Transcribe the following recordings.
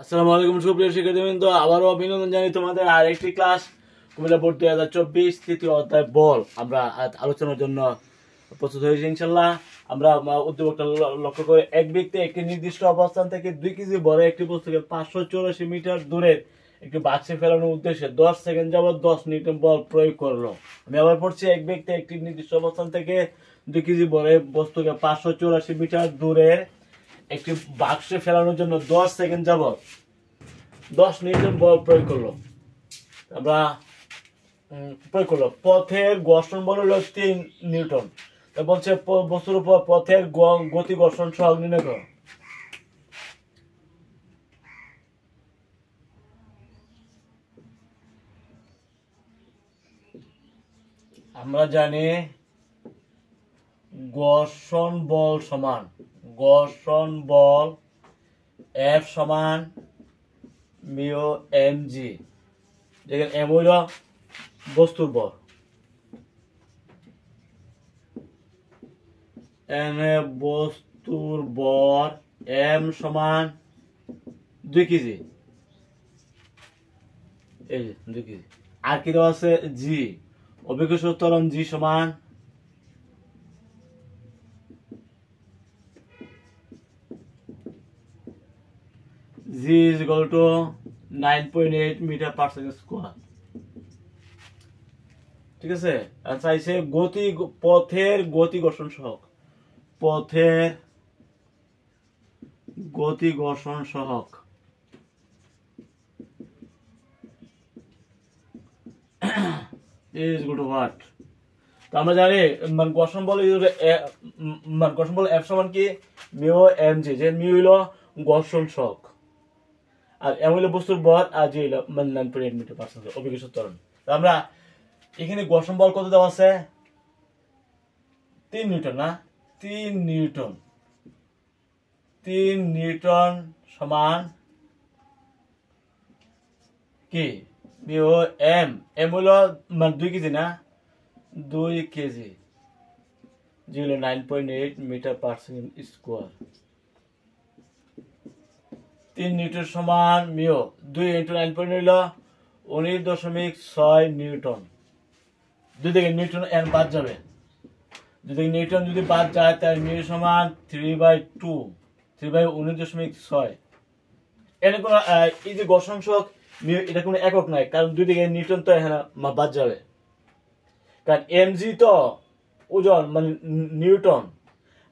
আসসালামু আলাইকুম সুপ্রিয় শিক্ষার্থীবৃন্দ, আবারও অভিনন্দন জানাই তোমাদের আরেকটি ক্লাস কুমিল্লা বোর্ড 2024 তৃতীয় অধ্যায় বল আমরা আলোচনার জন্য প্রস্তুত হয়েছি। ইনশাল্লাহ আমরা উদ্দীপকটা লক্ষ্য করে এক ব্যক্তি একটি নির্দিষ্ট অবস্থান থেকে 2 কেজি বড় একটি বস্তুকে 584 মিটার দূরের একটি বাক্সে ফেলানোর উদ্দেশ্যে 10 সেকেন্ড যাবত 10 নিউটন বল প্রয়োগ করলো। আমি আবার পড়ছি, এক ব্যক্তি একটি নির্দিষ্ট অবস্থান থেকে 2 কেজি বড় বস্তুকে 584 মিটার দূরের একটি বাক্সে ফেলানোর জন্য 10 সেকেন্ড যাবত 10 নিউটন বল প্রয়োগ করলো। আমরা পথের ঘর্ষণ বল হলো 3 নিউটন। বলছে বস্তুর উপর পথের গতি ঘর্ষণ সহগ নির্ণয় করো। আমরা জানি ঘর্ষণ বল F সমান মিউ mg, যেখানে m হইল বস্তুর বল, m সমান 2 কেজি, এই যে 2 কেজি। আর কি দেওয়া আছে g, অভিকর্ষ ত্বরণ g সমান g is equal to 9.8 metre per second square. ঠিক আছে, আর চাইছে পথের গতি ঘর্ষণ সহগ, is equal to what? তো আমরা জানি ঘর্ষণ বল F সমান কি মিউ mg, যে মিউ হইল ঘর্ষণ সহগ আর m হইল বস্তুর বল আর জি হইল 9.8 মিটার পার সেকেন্ড অভিকর্ষ ত্বরণ। তো আমরা এখানে ঘর্ষণ বল কত দেওয়া আছে? 3 নিউটন না, 3 নিউটন সমান কি মিউ m হলো 2 কেজি না, 2 কেজি, জি হলো 9.8 metre per second square. 3 newton সমান মিউ 2 ইন্টু 9.8 হলো 19.6 নিউটন। দুই থেকে নিউটন n বাদ যাবে, যদি নিউটন যদি বাদ যায় তাহলে মিউ সমান 3/2, 3/19.6। এখানে কোনো এই যে ঘর্ষণ সহগ মিউ, এটা কোনো একক নাই, কারণ দুই দিকে নিউটন তো এখানে বাদ যাবে, কারণ mg তো ওজন মানে নিউটন,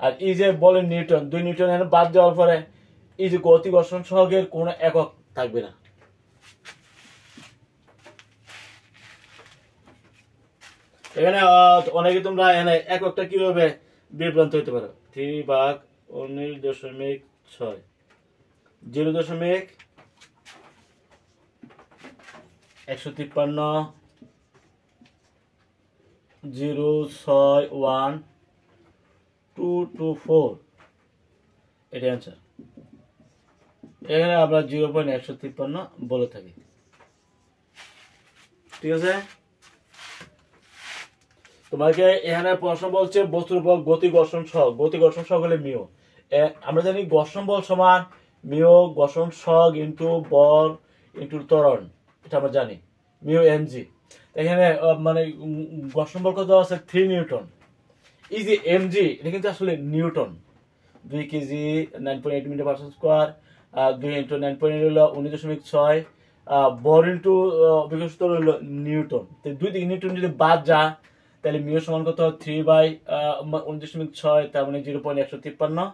আর এই যে বলে নিউটন, 2 নিউটন এখানে বাদ যাওয়ার পরে এই যে গতি ঘর্ষণ সহগের কোনো একক থাকবে না। এখানে অনেকে তোমরা এখানে এককটা কিভাবে বিভ্রান্ত হতে পারো, 3/19.6, 0.153 এটা অ্যান্সার। এখানে আমরা 0.153 বলে থাকি। ঠিক আছে, তোমাকে এখানে প্রশ্ন বলছে বস্তুর উপর গতি ঘর্ষণ সহগ হলে মিউ। আমরা জানি ঘর্ষণ বল সমান মিউ ঘর্ষণ সহগ ইনটু বল ইনটু ত্বরণ, এটা আমরা জানি মিউ mg। এখানে মানে ঘর্ষণ বল কত আছে 3 নিউটন। এই যে mg এটা কিন্তু আসলে newton, 2 KG 9.8 metre per square, 2 into 9.8 হলো 19.6, বল ইনটু অভিকর্ষ ত্বরণ হলো নিউটন। তো 2 থেকে নিউটন যদি বাদ যায় তাহলে মিউ সমান কত 3/19.6, তার মানে 0.153।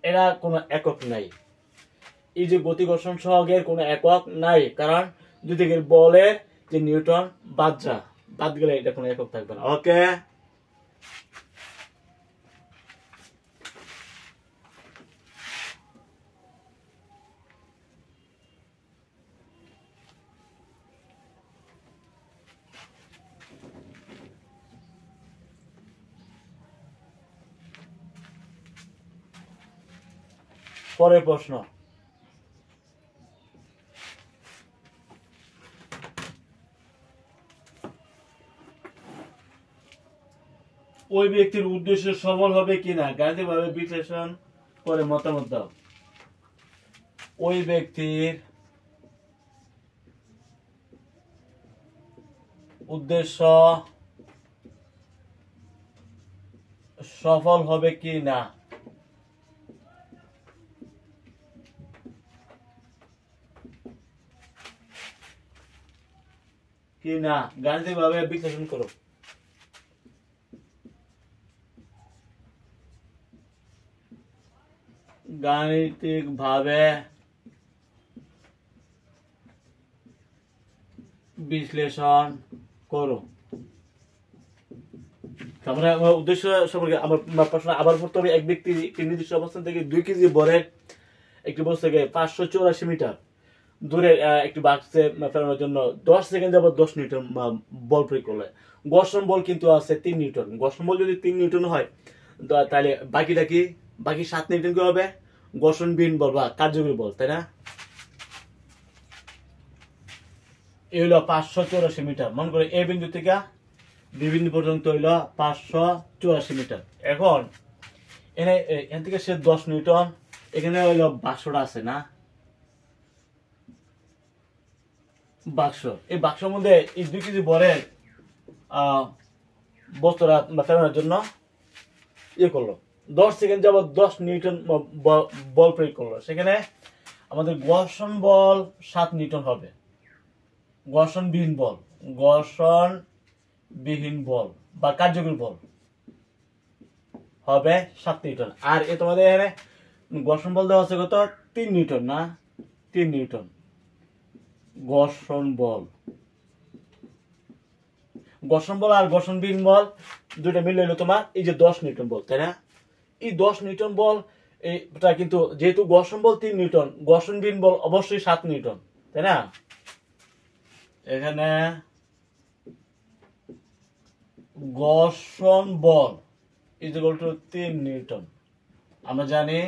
এরা কোনো একক নাই, এই যে গতি ঘর্ষণ সহগের কোনো একক নাই, কারণ দুই দিকের বলের যে নিউটন বাদ গেলে এটা কোনো একক থাকবে না। ওকে, পরের প্রশ্ন, ওই ব্যক্তির উদ্দেশ্য সফল হবে কিনা গাণিতিকভাবে বিশ্লেষণ করে মতামত দাও। ওই ব্যক্তির উদ্দেশ্য সফল হবে কি না। গাণিতিকভাবে বিশ্লেষণ করো। গাণিতিকভাবে বিশ্লেষণ করো। আমরা উদ্দেশ্য সম্পর্কে আমার প্রশ্ন আবার পড়তে হবে। এক ব্যক্তি নির্দিষ্ট অবস্থান থেকে 2 কেজি ভরের একটি বস্তু থেকে 584 মিটার দূরে একটি বাক্সে ফেরানোর জন্য 10 সেকেন্ড যাবত 10 নিউটন বল প্রয়োগ করলে ঘর্ষণ বল কিন্তু আছে 3 নিউটন। ঘর্ষণ বল যদি 3 নিউটন হয় তাহলে বাকিটা কি? বাকি 7 নিউটন কি হবে? ঘর্ষণবিহীন বল বা কার্যকরী বল, তাই না? এই হলো 584 মিটার। মনে করে এ বিন্দু থেকে বি বিন্দু পর্যন্ত হইল 584 মিটার। এখন এখান থেকে সে 10 নিউটন, এখানে হইলো বাক্সটা আছে না, বাক্স। এই বাক্সের মধ্যে এই 2 কেজি ভরের বস্তুটা ফেরানোর জন্য করলো 10 সেকেন্ড যাবত 10 নিউটন বল প্রয়োগ করলো। সেখানে আমাদের ঘর্ষণ বল 7 নিউটন হবে। ঘর্ষণবিহীন বল বা কার্যকরী বল হবে 7 নিউটন। আর তোমাদের এখানে ঘর্ষণ বল দেওয়া আছে কত? 3 নিউটন না, 3 নিউটন ঘর্ষণ বল আর ঘর্ষণবিহীন বল দুইটা মিলে হলো তোমার এই যে 10 নিউটন বল, তাই না? এই 10 নিউটন বল এটা কিন্তু যেহেতু ঘর্ষণ বল 3 নিউটন, ঘর্ষণবিহীন বল অবশ্যই 7 নিউটন, তাই না? এখানে ঘর্ষণ বল ইজ ইকুয়াল টু 3 নিউটন। আমরা জানি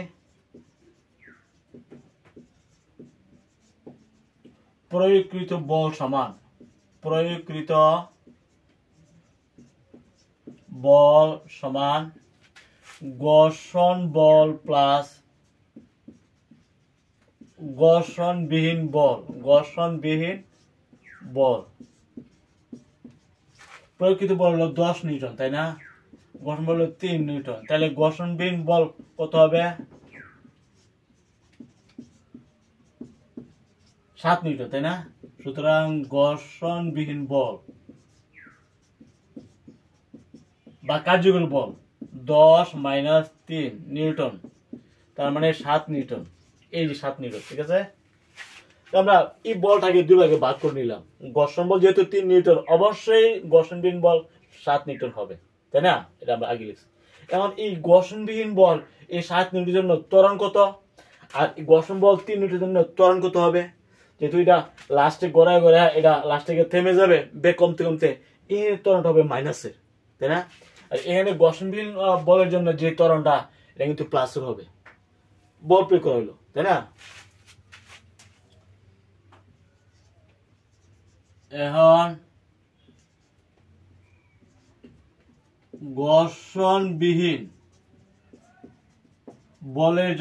প্রয়োগকৃত বল সমান ঘর্ষণ বল প্লাস ঘর্ষণবিহীন বল। প্রয়োগকৃত বল হলো 10 নিউটন, তাই না? ঘর্ষণ বল হলো 3 নিউটন। তাহলে ঘর্ষণবিহীন বল কত হবে? 7 নিউটন, তাই না? সুতরাং ঘর্ষণবিহীন বল বা কার্যকরী বল 10 মাইনাস 3 নিউটন, তার মানে 7 নিউটন। এই যে 7 নিউটন, ঠিক আছে? আমরা এই বলটাকে দুই ভাগে ভাগ করে নিলাম। ঘর্ষণ বল যেহেতু 3 নিউটন, অবশ্যই ঘর্ষণবিহীন বল 7 নিউটন হবে, তাই না? এটা আমরা আগে লিখছি। এখন এই ঘর্ষণবিহীন বল এই 7 নিউটনের জন্য ত্বরণ কত, আর ঘর্ষণ বল 3 নিউটনের জন্য ত্বরণ কত হবে? যেহেতু এটা লাস্টে গড়ায় এটা লাস্টে গিয়ে থেমে যাবে, বেগ কমতে কমতে এই ত্বরণটা হবে মাইনাসের, তাই না? আর এখানে ঘর্ষণবিহীন বলের জন্য যে ত্বরণটা এটা কিন্তু প্লাসের হবে, বল প্রয়োগ করা হলো, তাই না? এখন ঘর্ষণবিহীন বলের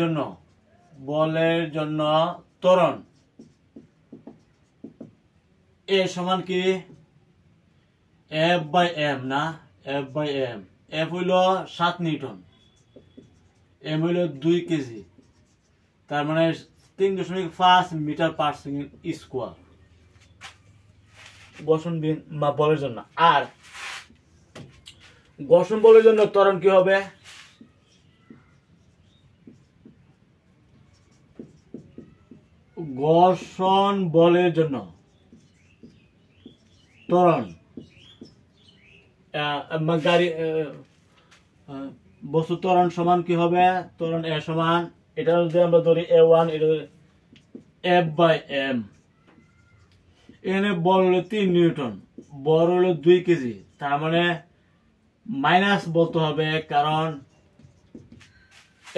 জন্য ত্বরণ এ সমান কি? এফ বাই এম না, এফ বাই এম। এফ হইল 7 নিউটন, এম হইল 2 কেজি, তার মানে 3.5 মিটার পার সেকেন্ড স্কোয়ার ঘর্ষণবিহীন বলের জন্য। আর ঘর্ষণ বলের জন্য ত্বরণ কি হবে? ঘর্ষণ বলের জন্য ত্বরণ গাড়ি বস্তু ত্বরণ সমান কি হবে? ত্বরণ এ সমান, এটা যদি আমরা ধরি A1, এটা এফ বাই এম। এখানে বল হলো 3 নিউটন, বল হলো 2 কেজি, তার মানে মাইনাস বলতে হবে, কারণ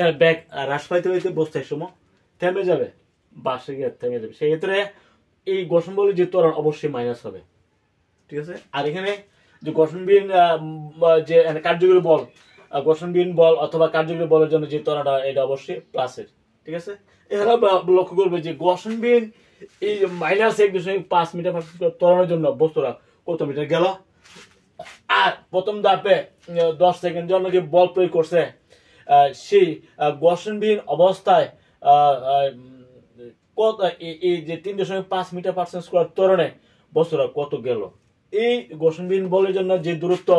এর ব্যাগ হ্রাস পাইতে হইতে বস্তার সময় থেমে যাবে, বাসে গিয়ে থেমে যাবে। সেই ক্ষেত্রে এই ঘর্ষণ বলের যে ত্বরণ অবশ্যই মাইনাস হবে, ঠিক আছে? আর এখানে যে ঘর্ষণবিহীন যে কার্যকরী বল, ঘর্ষণবিহীন বল অথবা কার্যকরী বলের জন্য যে ত্বরণটা এটা অবশ্যই প্লাসের, ঠিক আছে। এখানে লক্ষ্য করবে যে ঘর্ষণ বিহীন এই -1.5 মিটার ত্বরণের জন্য বস্তুরা কত মিটার গেল। আর প্রথম ধাপে 10 সেকেন্ড জন্য কি বল প্রয়োগ করছে, সেই ঘর্ষণবিহীন অবস্থায় কত এই যে 3.5 মিটার পার সেকেন্ড স্কয়ার ত্বরণে বস্তুরা কত গেল। এই ঘর্ষণবিহীন বলের জন্য যে দূরত্ব,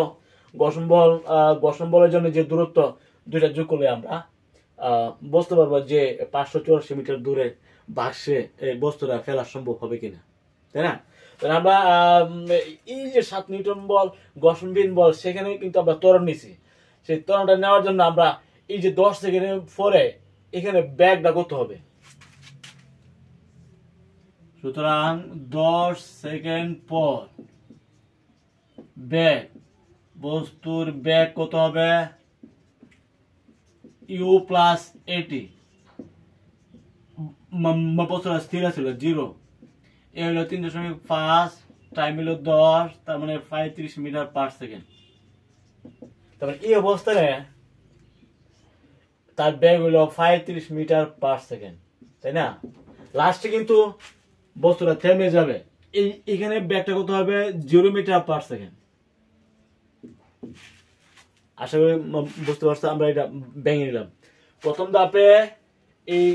ঘর্ষণ বলের জন্য যে দূরত্ব, দুইটা যোগ করলে আমরা বুঝতে পারবো যে 584 মিটার দূরে বাক্সে এই বস্তুটা ফেলা সম্ভব হবে কিনা, তাই না। আমরা এই যে 7 নিউটন বল ঘর্ষণবিহীন বল, সেখানে কিন্তু আমরা ত্বরণ নিছি। সেই ত্বরণটা নেওয়ার জন্য আমরা এই যে 10 সেকেন্ডের পরে এখানে ব্যাগটা করতে হবে। সুতরাং 10 সেকেন্ড পর ব্যাগ, বস্তুর ব্যাগ কত হবে, ইউ প্লাস এটি, বস্তুটা স্থির ছিল 0, এ হলো 3.5, টাইম হলো 10, তার মানে 35 মিটার পার সেকেন্ড। তারপরে এই অবস্থায় তার ব্যাগ হলো 35 মিটার পার সেকেন্ড, তাই না। লাস্টে কিন্তু বস্তুটা থেমে যাবে, এখানে ব্যাগটা কত হবে 0 মিটার পার সেকেন্ড। আশা করি বুঝতে পারছো। আমরা এটা ভেঙে নিলাম। প্রথম ধাপে এই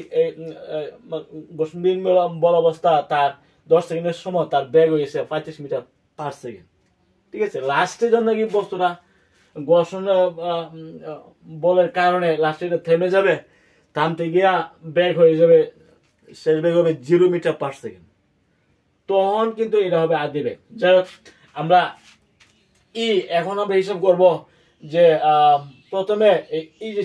ঘর্ষণবিহীন বল অবস্থা তার 10 সেকেন্ডের সময় তার ব্যাগ হয়েছে 35 মিটার পার সেকেন্ড, ঠিক আছে। লাস্টের জন্য কি বস্তুটা ঘর্ষণ বলের কারণে লাস্টে এটা থেমে যাবে, থামতে গিয়া ব্যাগ হয়ে যাবে, শেষ ব্যাগ হবে 0 মিটার পার সেকেন্ড। তখন কিন্তু এটা হবে আদি ব্যাগ। যাই হোক, আমরা এখন আমরা হিসাব করব যে প্রথমে এই যে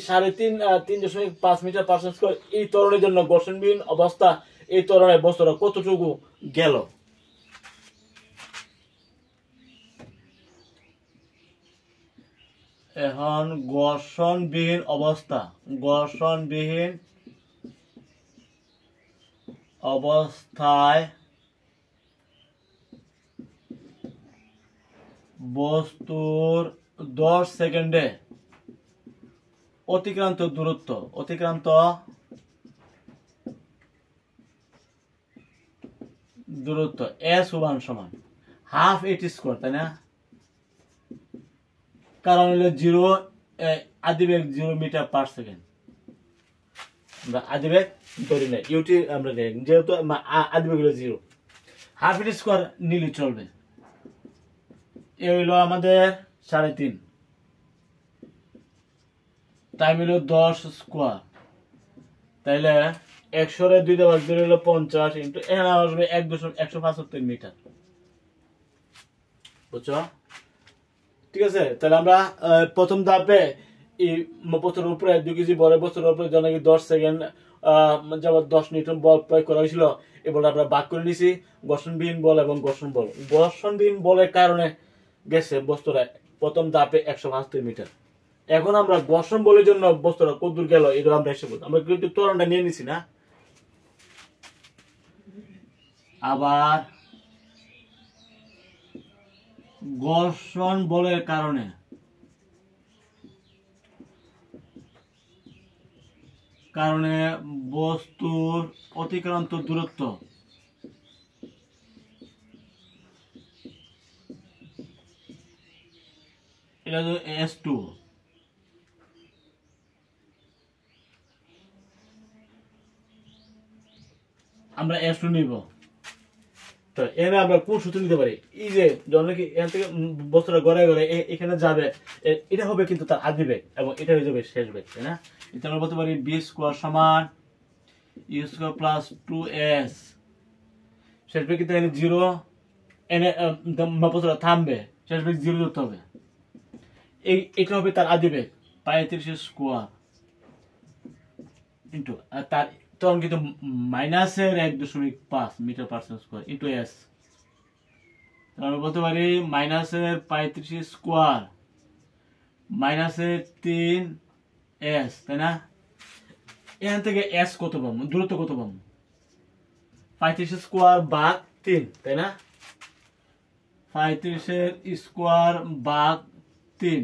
3.5 মিটার পার সেকেন্ড স্কয়ার এই ত্বরণের জন্য ঘর্ষণবিহীন অবস্থা, এই ত্বরণে বস্তুটা কতটুকু গেল। এখন ঘর্ষণবিহীন অবস্থায় বস্তুর 10 সেকেন্ডে অতিক্রান্ত দূরত্ব S1 সমান হাফ এটি স্কয়ার, তাই না। কারণ হলো 0 আদিবেগ 0 মিটার পার সেকেন্ড। আমরা আদিবেগ ধরি না, ইউটি আমরা নেই, যেহেতু আদিবেগ হলো 0, হাফ এটি স্কয়ার নিলে চলবে। এ হইল আমাদের 3.5, টাইম হইল 10 স্কয়ার, তাইলে 100 এর 2 দিয়ে ভাগ দিলে হলো 50 ইনটু এখানে আসবে 1.175 মিটার, বুঝছো, ঠিক আছে। তাহলে আমরা প্রথম ধাপে এই বস্তুর উপরে 2 কেজি বড় বস্তুর উপরে জন্য 10 সেকেন্ড যাবত 10 নিউটন বল প্রয়োগ করা হয়েছিল। এবার আমরা ভাগ করে নিছি ঘর্ষণবিহীন বল এবং ঘর্ষণ বল। ঘর্ষণবিহীন বলের কারণে গেছে বস্তুটা প্রথম ধাপে 175 মিটার। এখন আমরা ঘর্ষণ বলের জন্য বস্তুটা কতদূর গেল এটা আমরা হিসাব করব। আমরা কিন্তু ত্বরণটা নিয়ে নিছি না। আবার ঘর্ষণ বলের কারণে বস্তুর অতিক্রান্ত দূরত্ব এটা হলো S2। আমরা S2 নিব। তো এখানে আমরা কোন সূত্র নিতে পারি, এই যে যখন কি এখান থেকে বস্তুটা গড়ায় গড়ায় এখানে যাবে, এটা হবে কিন্তু তার আদি বেগ এবং এটা হয়ে যাবে শেষ বেগ, তাই না। এটা আমরা বলতে পারি b স্কয়ার সমান u স্কয়ার প্লাস 2s, শেষ বেগ কিন্তু এখানে 0, এনে বস্তুটা থামবে, শেষ বেগ 0 ধরতে হবে। এটা হবে তার আদি বেগ 35 স্কয়ার ইনটু তার তখন কিন্তু মাইনাসের 1.5 metre per second square into s। আমরা বলতে পারি মাইনাসের 35 স্কয়ার মাইনাসের 3s, তাই না। এখান থেকে s কত পাবো, দূরত্ব কত পাবো, 35 স্কয়ার ভাগ 3, তাই না। 35 স্কয়ার ভাগ 3,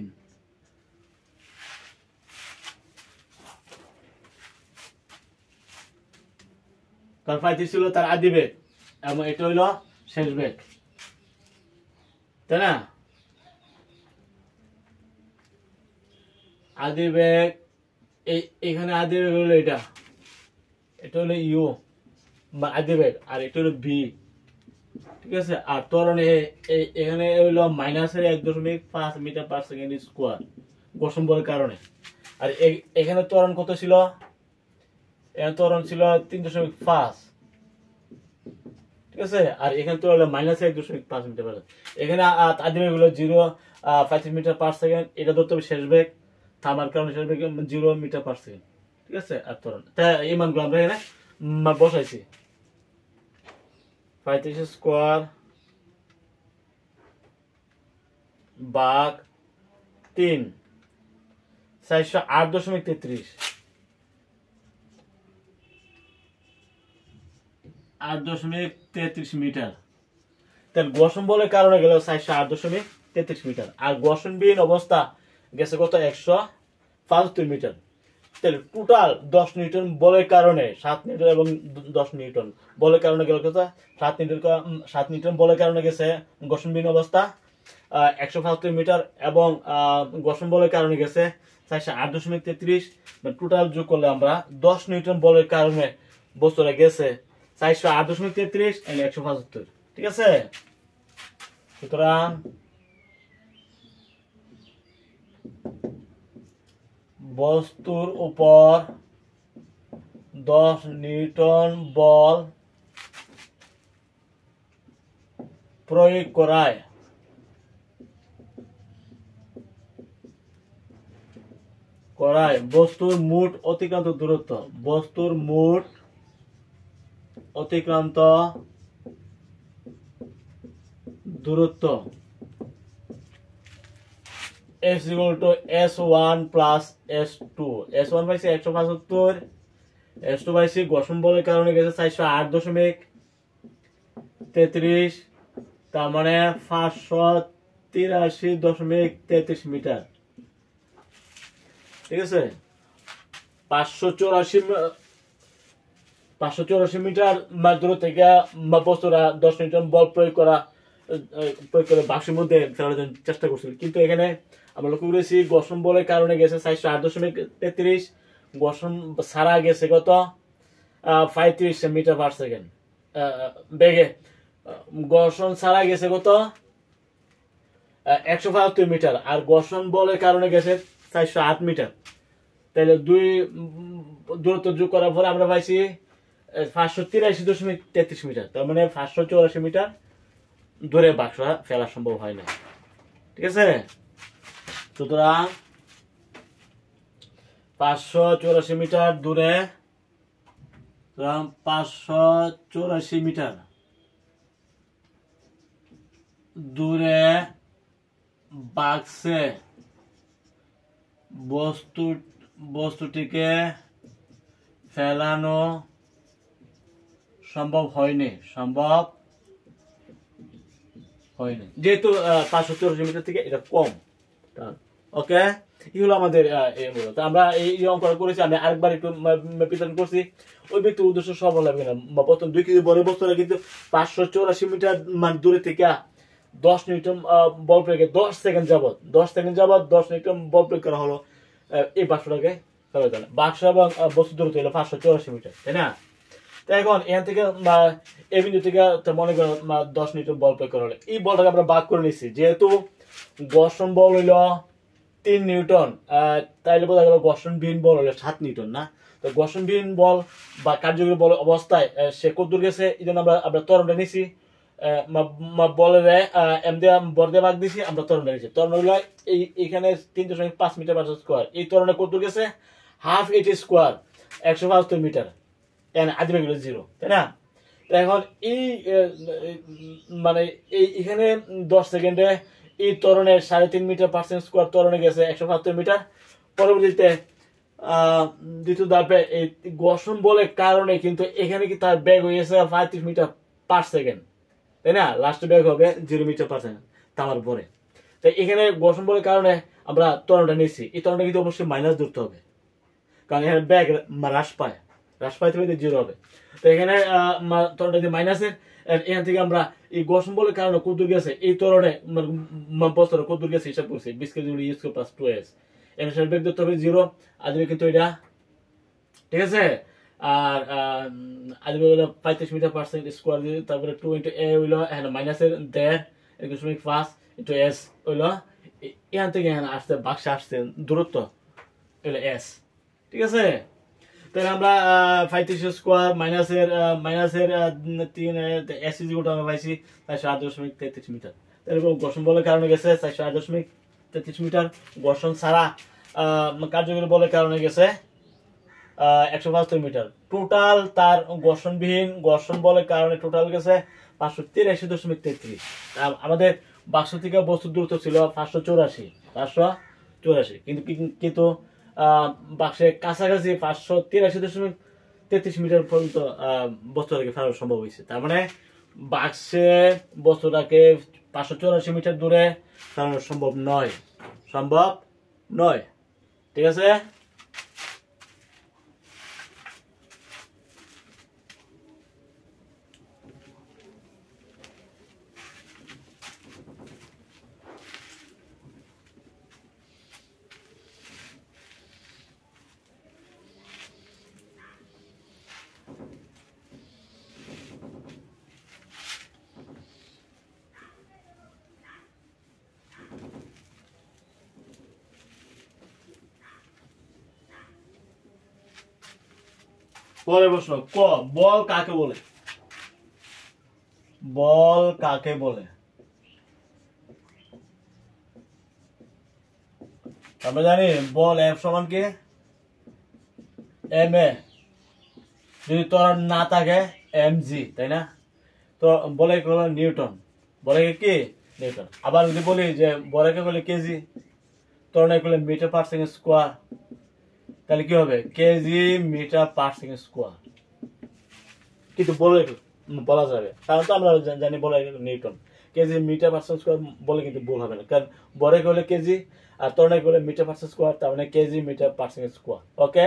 কারণ 35 ছিল তার আদি বেগ এবং এটা হইল শেষ বেগ, তাই না? আদি বেগ এখানে আদি বেগ হলো এটা হলো ইউ আদি বেগ, আর এটা হলো ভি, ঠিক আছে? আর ত্বরণ এখানে হইলো মাইনাসের 1.5 মিটার পার সেকেন্ড স্কোয়ার ঘর্ষণ বলের কারণে। আর এখানে ত্বরণ কত ছিল? এখানে ত্বরণ ছিল 3.5, ঠিক আছে? আর এখানে তো হলো মাইনাসের 1.5 মিটার পার, এখানে আদি বেগ হলো 0.35 মিটার পার সেকেন্ড, এটা ধরতে হবে শেষ বেগ, থামার কারণে শেষ বেগ 0 মিটার পার সেকেন্ড, ঠিক আছে? আর ত্বরণ তাই এই মানগুলো আমরা এখানে বসাইছি। 35 স্কোয়ার ভাগ 3 408.33 8.33 মিটার। তার ঘর্ষণ বলের কারণে গেল 408.33 মিটার, আর ঘর্ষণবিহীন অবস্থা গেছে কত? 175 মিটার। তাহলে টোটাল 10 নিউটন বলের কারণে 7 নিউটন এবং 10 নিউটন বলের কারণে গেল কত? 7 নিউটন বলের কারণে গেছে ঘর্ষণবিহীন অবস্থা 175 মিটার, এবং ঘর্ষণ বলের কারণে গেছে 408.33। টোটাল যোগ করলে আমরা 10 নিউটন বলের কারণে বস্তুটা গেছে 408.33 এবং 175, ঠিক আছে? সুতরাং বস্তুর উপর 10 নিউটন বল প্রয়োগ করায় বস্তুর মোট অতিক্রান্ত দূরত্ব, বস্তুর মোট অতিক্রান্ত দূরত্ব S equal to S1 plus S2। S1 পাইছি 175, S2 পাইছি ঘর্ষণ বলের কারণে গেছে 408.33, তার মানে 583.33 মিটার, ঠিক আছে? 584 মিটার দূর থেকে বস্তুরা 10 নিউটন বল প্রয়োগ করে বাক্সের মধ্যে ফেলার জন্য চেষ্টা করছিল, কিন্তু এখানে আমরা লক্ষ্য করেছি ঘর্ষণ বলের কারণে গেছে 408.33, ঘর্ষণ ছাড়া গেছে কত? 35 মিটার পার সেকেন্ড বেগে, ঘর্ষণ ছাড়া গেছে কত? 175 মিটার, আর ঘর্ষণ বলের কারণে গেছে 408 মিটার। তাহলে দুই দূরত্ব যোগ করার পরে আমরা পাইছি 583.33 মিটার, তার মানে 584 মিটার দূরে বাক্স ফেলা সম্ভব হয় না, ঠিক আছে? সুতরাং 584 মিটার দূরে, 584 মিটার দূরে বাক্সে বস্তুটিকে ফেলানো সম্ভব হয়নি, যেহেতু 584 মিটার থেকে এটা কম। ওকে, কি হলো আমাদের আমরা এই অঙ্কটা করেছি, আমি আরেকবার একটু বিতরণ করছি। ওই ব্যক্তির উদ্দেশ্য সফল হবে না। প্রথম 2 কেজি বড় বস্তুটা কিন্তু 584 মিটার দূরে থেকে 10 নিউটন বল প্রয়োগে 10 সেকেন্ড যাবত 10 নিউটন বল প্রয়োগ করা হলো এই বাক্সটাকে ফেলে দেন। বাক্স এবং বস্তু দূরত্ব হলো 584 মিটার, তাই না? তাই এখন এখান থেকে এই বিন্দু থেকে মনে করেন 10 নিউটন বল প্রয়োগ করা হলো, এই বলটাকে আমরা ভাগ করে নিচ্ছি। যেহেতু ঘর্ষণ বল হইল 3 নিউটন, তাইলে বোঝা গেল ঘর্ষণবিহীন বল হলো 7 নিউটন, না? তো ঘর্ষণবিহীন বল বা কার্যকরী বল অবস্থায় সে কত দূর গেছে, এই জন্য আমরা ত্বরণটা নিছি, বলের এম দিয়ে বর দিয়ে ভাগ দিছি, আমরা ত্বরণটা নিছি। ত্বরণ হইলো এইখানে 3.5 মিটার পার স্কোয়ার, এই ত্বরণে কত দূর গেছে? হাফ এইচ স্কোয়ার, 175 মিটার, আদি বেগ হলো 0, তাই না? তো এখন এই মানে এখানে 10 সেকেন্ডে এই ত্বরণের 3.5 মিটার পার সেকেন্ড স্কোয়ার ত্বরণে গেছে 175 মিটার। পরবর্তীতে দ্বিতীয় ধাপে এই ঘর্ষণ বলের কারণে কিন্তু এখানে কি তার বেগ হয়ে গেছে 35 মিটার পার সেকেন্ড, তাই না? লাস্ট বেগ হবে 0 মিটার পার সেকেন্ড তার পরে। তাই এখানে ঘর্ষণ বলের কারণে আমরা ত্বরণটা নিচ্ছি, এই ত্বরণটা কিন্তু অবশ্যই মাইনাস ধরতে হবে, কারণ এখানে বেগ হ্রাস পায় থেকে 0 হবে। তো এখানে ত্বরণটা যদি মাইনাসের, এখান থেকে আমরা এই ঘর্ষণ বলের কারণে কদ্দুর গেছে এই ত্বরণে বস্তুটা কদ্দুর গেছে হিসাব করছি 20 KG you square plus 2s। এর বেগ ধরতে হবে 0, আসবে কিন্তু এটা, ঠিক আছে। আর আসবে হলো 35 মিটার পার সেকেন্ড স্কয়ার, তারপরে 2 ইনটু a হইলো এখানে মাইনাসের 1.5 ইনটু s হইলো এখান থেকে এখানে আসছে বাক্সে আসছে দূরত্ব হইলো s, ঠিক আছে। তাহলে আমরা 35 স্কয়ার মাইনাসের 3 s ইজ ইকুয়াল টু আমরা পাইছি 408.33 মিটার। তাহলে ঘর্ষণ বলের কারণে গেছে 408.33 মিটার, ঘর্ষণ ছাড়া কার্যকরী বলের কারণে গেছে 172 মিটার। টোটাল তার ঘর্ষণবিহীন ঘর্ষণ বলের কারণে টোটাল গেছে 583.33। আমাদের বাক্স থেকে বস্তুর দূরত্ব ছিল 584, কিন্তু বাক্সের কাছাকাছি 583.33 মিটার পর্যন্ত বস্তুটাকে ফেরানো সম্ভব হয়েছে। তার মানে বাক্সে বস্তুটাকে 584 মিটার দূরে ফেরানো সম্ভব নয়, ঠিক আছে। পরের প্রশ্ন ক, বল কাকে বলে? বল কাকে বলে? আমরা জানি বল F সমান কি ma, যদি ত্বরণ না থাকে mg, তাই না? তো বলে কি হলো নিউটন, বলে কি নিউটন। আবার যদি বলি যে বলকে বলে কেজি, ত্বরণে বলে মিটার পার সেকেন্ড স্কয়ার, তাহলে কি হবে KG metre per second square. কিন্তু বলা যাবে, কারণ তো আমরা জানি বলে newton, KG metre per second square বলে কিন্তু ভুল হবে না, কারণ বলকে হলে কেজি আর ত্বরণে বলে মিটার পার সেকেন্ড স্কয়ার, তার মানে KG metre per second square. Okay,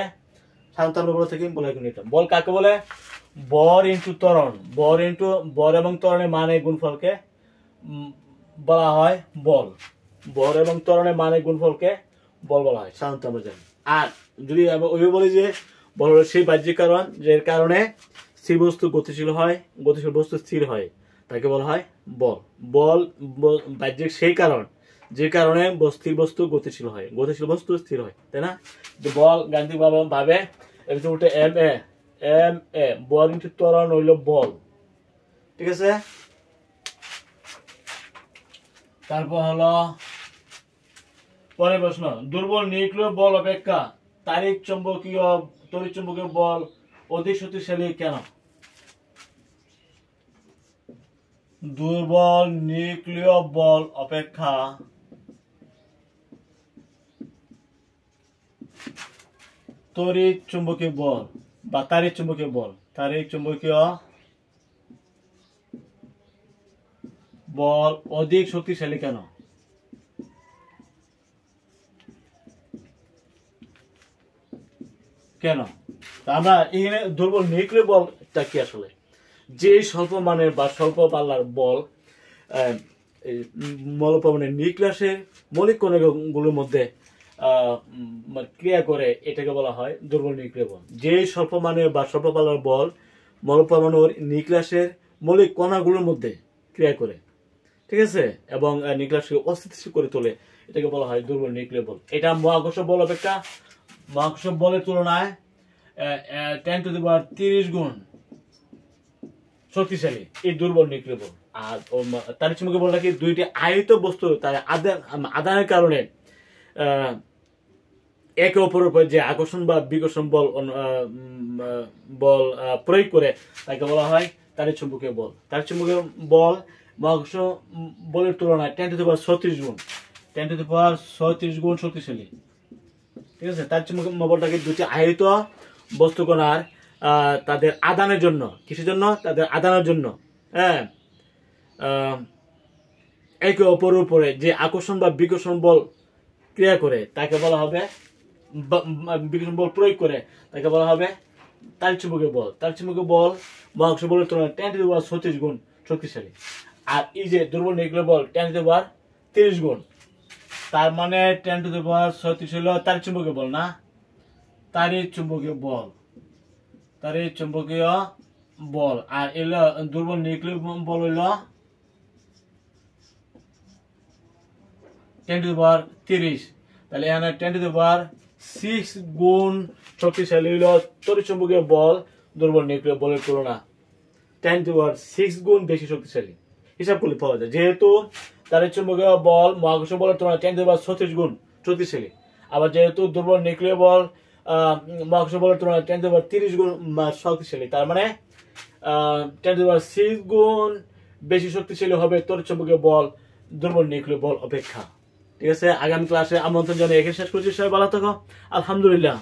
সাধারণত আমরা বলে থাকি বলে নিউটন। বল কাকে বলে? বর ইনটু ত্বরণ, বর এবং ত্বরণের মানে গুণফলকে বলা হয় বল। বর এবং ত্বরণের মানে গুণফলকে বল বলা হয়, সাধারণত আমরা জানি। আর যদি ওই বলি যে বল হলো সেই বাহ্যিক কারণ যে কারণে স্থির বস্তু গতিশীল হয়, গতিশীল বস্তু স্থির হয়, তাকে বলা হয় বল। বল বাহ্যিক সেই কারণ যে কারণে স্থির বস্তু গতিশীল হয়, গতিশীল বস্তু স্থির হয়, তাই না? বল গাণিতিক ভাবে উল্টে এম এ বল ইনটু ত্বরণ হইল বল, ঠিক আছে। তারপর হলো পরের প্রশ্ন, দুর্বল নিউক্লিয় বল অপেক্ষা তড়িৎ চুম্বকীয় বল অধিক শক্তিশালী কেন? দুর্বল নিউক্লিয় বল অপেক্ষা তড়িৎ চুম্বকীয় বল বা তাড়িৎ চুম্বকীয় বল অধিক শক্তিশালী কেন? আমরা এখানে দুর্বল নিউক্লিয় বলটা কি আসলে? যে স্বল্প মানের বা স্বল্প পাল্লার বল মৌলপ্রমাণের নিউক্লিয়াসের মৌলিক কণাগুলোর মধ্যে ক্রিয়া করে, এটাকে বলা হয় দুর্বল নিউক্লিয় বল। যে স্বল্প মানের বা স্বল্প পাল্লার বল মৌলপ্রমাণুর নিউক্লিয়াসের মৌলিক কণাগুলোর মধ্যে ক্রিয়া করে, ঠিক আছে, এবং নিউক্লিয়াসকে অস্থিতিশীল করে তোলে, এটাকে বলা হয় দুর্বল নিউক্লিয় বল। এটা মহাকর্ষ বল অপেক্ষা, মহাকর্ষ বলের তুলনায় 10⁻30 গুণ শক্তিশালী এই দুর্বল নিউক্লিয় বল। আর তাড়িৎ চুম্বকীয় বলটা কি দুইটি আয়িত বস্তু তার আদানের কারণে একে অপরের উপর যে আকর্ষণ বা বিকর্ষণ বল প্রয়োগ করে, তাকে বলা হয় তাড়িৎ চুম্বকীয় বল। তাড়িৎ চুম্বকীয় বল মহাকর্ষ বলের তুলনায় 10⁻36 গুণ শক্তিশালী, ঠিক আছে। তাড়িৎ চুম্বকীয় বলটাকে দুটি আয়িত বস্তুকণার তাদের আদানের জন্য, কিসের জন্য? তাদের আদানের জন্য, হ্যাঁ, একে অপরের উপরে যে আকর্ষণ বা বিকর্ষণ বল ক্রিয়া করে তাকে বলা হবে, বিকর্ষণ বল প্রয়োগ করে তাকে বলা হবে তাড়িৎ-চুম্বকীয় বল মহাকর্ষ বলের তুলনায় 10 টু দি পাওয়ার 36 গুণ শক্তিশালী। আর এই যে দুর্বল নিউক্লিয়ার বল 10 টু দি পাওয়ার 30 গুণ। তার মানে 10 টু দি পাওয়ার 36 হলো তাড়িৎ-চুম্বকীয় বল না, তাড়িৎ-চুম্বকীয় বল। আর এলো দুর্বল নিউক্লিয়ার বল হইলো 10 টু দি পাওয়ার 30। তাহলে এখানে 10 টু দি পাওয়ার 6 গুণ শক্তিশালী হইলো তড়িৎ-চুম্বকীয় বল দুর্বল নিউক্লিয়ার বলের তুলনা 10 টু দি পাওয়ার 6 গুণ বেশি শক্তিশালী। হিসাব করলে পাওয়া যায়, যেহেতু তাড়িৎ-চুম্বকীয় বল মহাকর্ষ বলের তুলনায় 10 টু দি পাওয়ার 36 গুণ শক্তিশালী, আবার যেহেতু দুর্বল নিউক্লিয়ার বল মহাকর্ষ বলের তুলনায় 10 টু দি পাওয়ার 30 গুণ শক্তিশালী, তার মানে 10 টু দি পাওয়ার 6 গুণ বেশি শক্তিশালী হবে তড়িৎ-চুম্বকীয় বল দুর্বল নিউক্লিয়ার বল অপেক্ষা। ঠিক আছে, আগামী ক্লাসে আমন্ত্রণ জানিয়ে এখানে শেষ করছি। সবাই ভালো থাকো, আলহামদুলিল্লাহ।